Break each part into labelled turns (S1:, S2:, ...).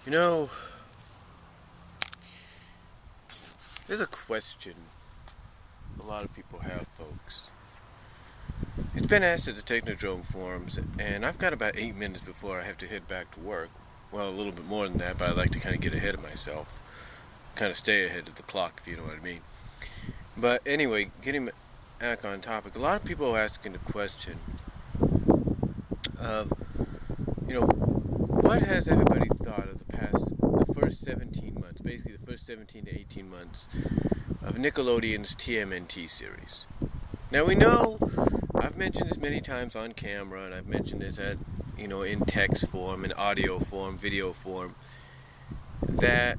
S1: You know, there's a question a lot of people have, folks. It's been asked at the Technodrome forums, and I've got about 8 minutes before I have to head back to work. Well, a little bit more than that, but I like to kind of get ahead of myself. Kind of stay ahead of the clock, if you know what I mean. But anyway, getting back on topic, a lot of people are asking the question of, what has everybody thought of the first 17 months, basically the first 17 to 18 months of Nickelodeon's TMNT series? Now we know, I've mentioned this many times on camera, and I've mentioned this in text form, in audio form, video form, that,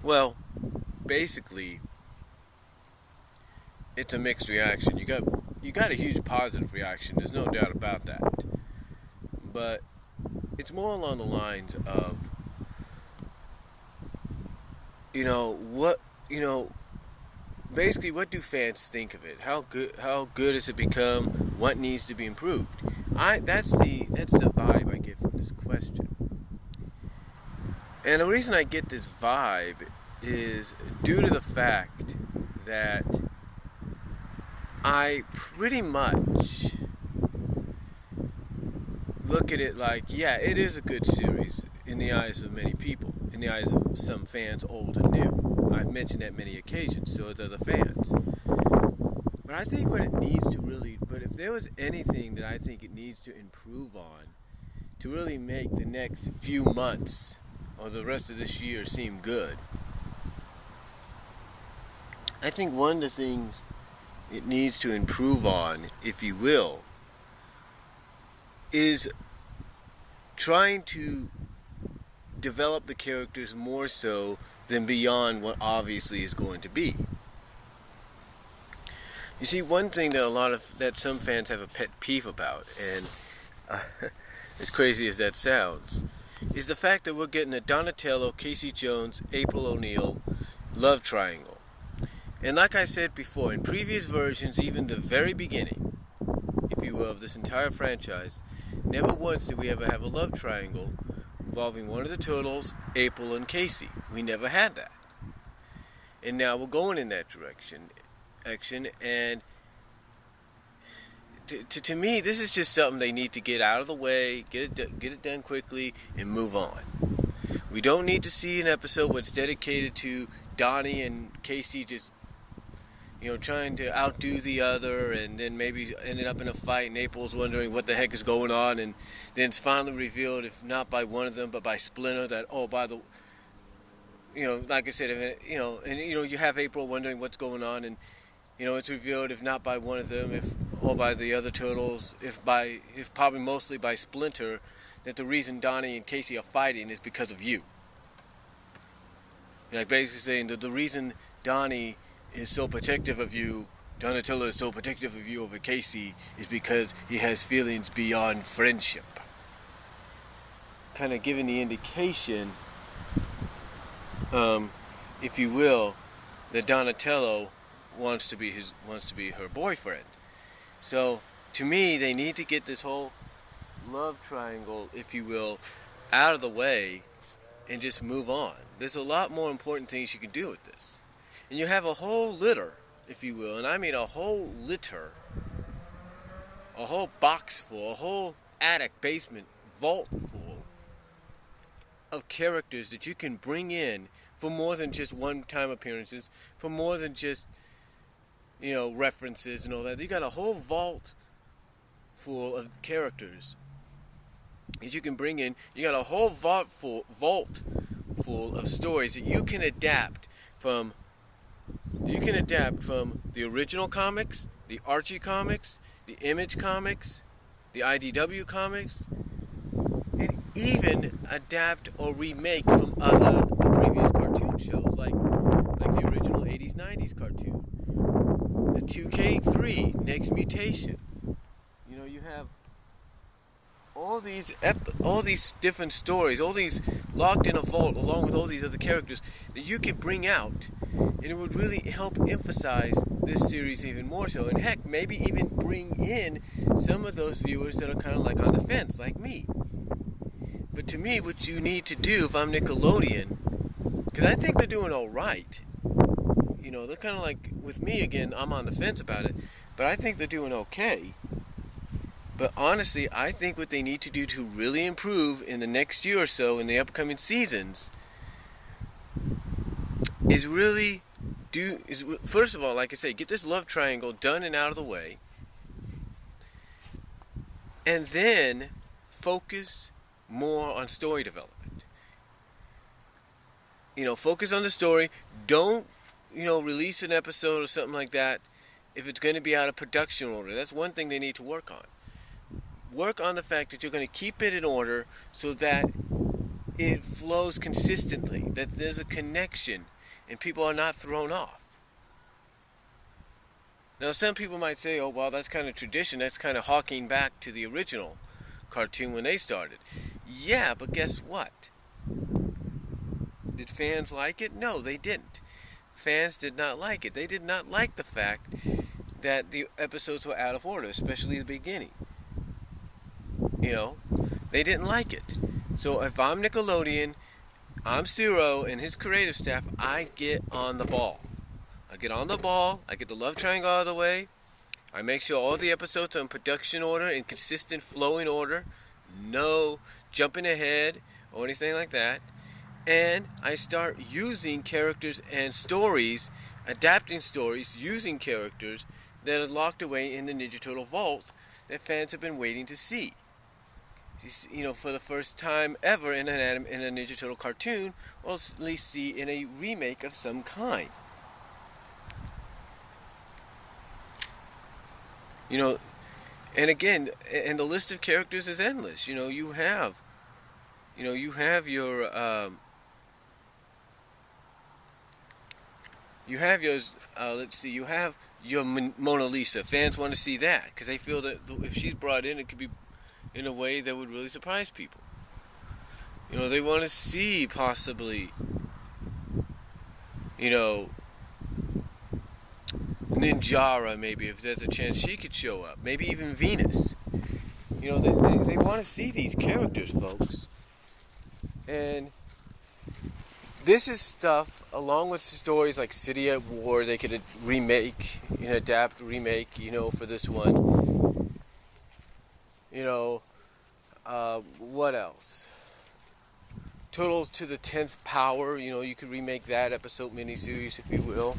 S1: well, basically, it's a mixed reaction. You got a huge positive reaction, there's no doubt about that. But it's more along the lines of, basically, what do fans think of it? How good has it become? What needs to be improved? That's the vibe I get from this question. And the reason I get this vibe is due to the fact that I pretty much look at it like, yeah, it is a good series in the eyes of many people, in the eyes of some fans, old and new. I've mentioned that many occasions, so do the fans. But I think but if there was anything that I think it needs to improve on to really make the next few months or the rest of this year seem good, I think one of the things it needs to improve on, if you will, is trying to develop the characters more so than beyond what obviously is going to be. You see, one thing that some fans have a pet peeve about, and as crazy as that sounds, is the fact that we're getting a Donatello, Casey Jones, April O'Neil love triangle. And like I said before, in previous versions, even the very beginning, if you will, of this entire franchise, never once did we ever have a love triangle involving one of the Turtles, April, and Casey. We never had that. And now we're going in that direction. And to me, this is just something they need to get out of the way, get it done quickly, and move on. We don't need to see an episode what's dedicated to Donnie and Casey just trying to outdo the other, and then maybe ended up in a fight, and April's wondering what the heck is going on, and then it's finally revealed, if not by one of them, but by Splinter, that, like I said, you have April wondering what's going on, and, it's revealed, if not by one of them, or by the other Turtles, if probably mostly by Splinter, that the reason Donnie and Casey are fighting is because of you. Basically saying that the reason Donnie is so protective of you, Donatello is so protective of you over Casey, is because he has feelings beyond friendship. Kind of giving the indication, if you will, that Donatello wants to be her boyfriend. So, to me, they need to get this whole love triangle, if you will, out of the way and just move on. There's a lot more important things you can do with this. And you have a whole litter, if you will, and I mean a whole litter, a whole box full, a whole attic, basement, vault full of characters that you can bring in for more than just one-time appearances, for more than just, references and all that. You got a whole vault full of characters that you can bring in. You got a whole vault full of stories that you can adapt from. You can adapt from the original comics, the Archie comics, the Image comics, the IDW comics, and even adapt or remake from the previous cartoon shows, like the original 80s, 90s cartoon, the 2K3, Next Mutation. You have all these different stories, all these locked in a vault, along with all these other characters that you can bring out, and it would really help emphasize this series even more so. And heck, maybe even bring in some of those viewers that are kind of like on the fence, like me. But to me, what you need to do if I'm Nickelodeon, because I think they're doing all right. They're kind of like, with me again, I'm on the fence about it, but I think they're doing okay. But honestly, I think what they need to do to really improve in the next year or so, in the upcoming seasons, is first of all, like I say, get this love triangle done and out of the way, and then focus more on story development. Focus on the story. Don't, release an episode or something like that if it's going to be out of production order. That's one thing they need to work on. Work on the fact that you're going to keep it in order so that it flows consistently, that there's a connection, and people are not thrown off. Now, some people might say, oh, well, that's kind of tradition. That's kind of harking back to the original cartoon when they started. Yeah, but guess what? Did fans like it? No, they didn't. Fans did not like it. They did not like the fact that the episodes were out of order, especially the beginning. They didn't like it. So if I'm Nickelodeon, I'm Ciro and his creative staff, I get on the ball. I get on the ball, I get the love triangle out of the way, I make sure all the episodes are in production order, in consistent flowing order, no jumping ahead or anything like that, and I start using characters and stories, adapting stories, using characters that are locked away in the Ninja Turtle vault that fans have been waiting to see. For the first time ever in a Ninja Turtle cartoon, or at least see in a remake of some kind. And again, and the list of characters is endless. You have your Mona Lisa. Fans want to see that because they feel that if she's brought in, it could be in a way that would really surprise people. They want to see possibly, Ninjara, maybe, if there's a chance she could show up. Maybe even Venus. They want to see these characters, folks. And this is stuff, along with stories like City at War, they could adapt, remake, for this one. What else? Turtles to the 10th Power, you could remake that episode miniseries, if you will.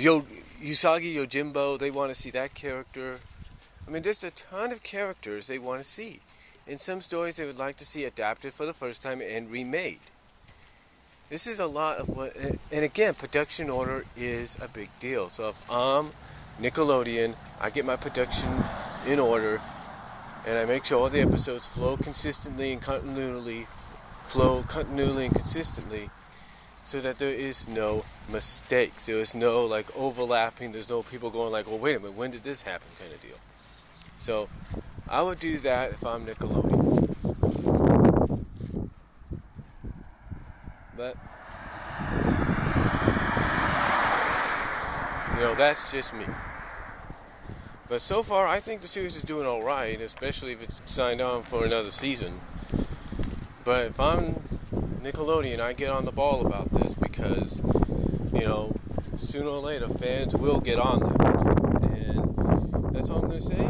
S1: Usagi Yojimbo, they want to see that character. I mean, there's a ton of characters they want to see. In some stories, they would like to see adapted for the first time and remade. This is a lot of what... And again, production order is a big deal. So if I'm Nickelodeon, I get my production in order, and I make sure all the episodes flow continually and consistently, so that there is no mistakes. There is no overlapping. There's no people going well, wait a minute, when did this happen kind of deal. So I would do that if I'm Nickelodeon. But that's just me. But so far, I think the series is doing all right, especially if it's signed on for another season. But if I'm Nickelodeon, I get on the ball about this because, sooner or later, fans will get on them. And that's all I'm going to say.